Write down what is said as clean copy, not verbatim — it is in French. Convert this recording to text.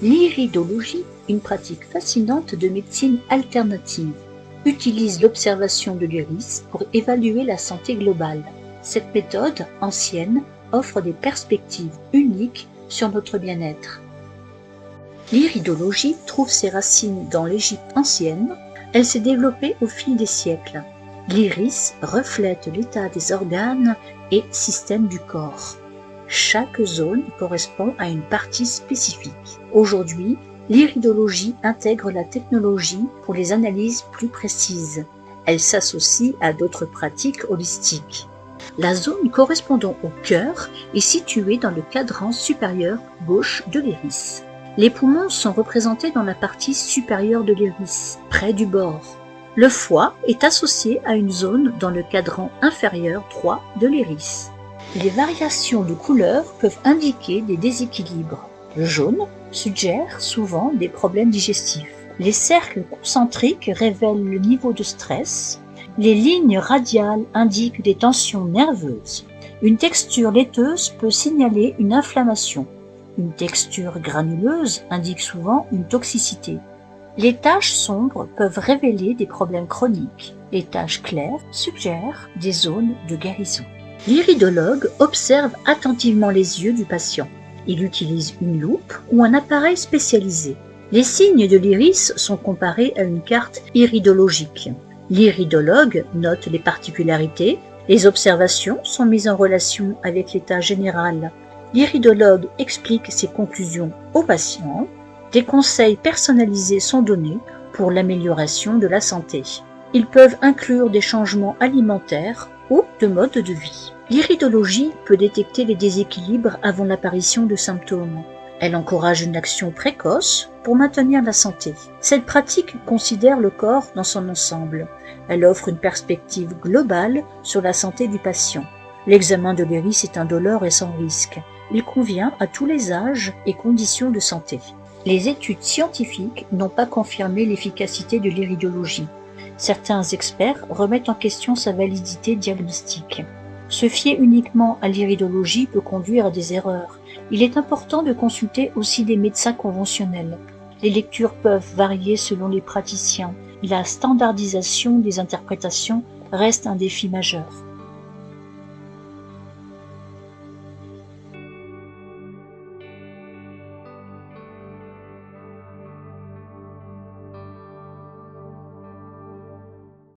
L'iridologie, une pratique fascinante de médecine alternative, utilise l'observation de l'iris pour évaluer la santé globale. Cette méthode, ancienne, offre des perspectives uniques sur notre bien-être. L'iridologie trouve ses racines dans l'Égypte ancienne. Elle s'est développée au fil des siècles. L'iris reflète l'état des organes et systèmes du corps. Chaque zone correspond à une partie spécifique. Aujourd'hui, l'iridologie intègre la technologie pour les analyses plus précises. Elle s'associe à d'autres pratiques holistiques. La zone correspondant au cœur est située dans le cadran supérieur gauche de l'iris. Les poumons sont représentés dans la partie supérieure de l'iris, près du bord. Le foie est associé à une zone dans le cadran inférieur droit de l'iris. Les variations de couleur peuvent indiquer des déséquilibres. Le jaune suggère souvent des problèmes digestifs. Les cercles concentriques révèlent le niveau de stress. Les lignes radiales indiquent des tensions nerveuses. Une texture laiteuse peut signaler une inflammation. Une texture granuleuse indique souvent une toxicité. Les taches sombres peuvent révéler des problèmes chroniques. Les taches claires suggèrent des zones de guérison. L'iridologue observe attentivement les yeux du patient. Il utilise une loupe ou un appareil spécialisé. Les signes de l'iris sont comparés à une carte iridologique. L'iridologue note les particularités. Les observations sont mises en relation avec l'état général. L'iridologue explique ses conclusions au patient. Des conseils personnalisés sont donnés pour l'amélioration de la santé. Ils peuvent inclure des changements alimentaires ou de mode de vie. L'iridologie peut détecter les déséquilibres avant l'apparition de symptômes. Elle encourage une action précoce pour maintenir la santé. Cette pratique considère le corps dans son ensemble. Elle offre une perspective globale sur la santé du patient. L'examen de l'iris est indolore et sans risque. Il convient à tous les âges et conditions de santé. Les études scientifiques n'ont pas confirmé l'efficacité de l'iridologie. Certains experts remettent en question sa validité diagnostique. Se fier uniquement à l'iridologie peut conduire à des erreurs. Il est important de consulter aussi des médecins conventionnels. Les lectures peuvent varier selon les praticiens. La standardisation des interprétations reste un défi majeur.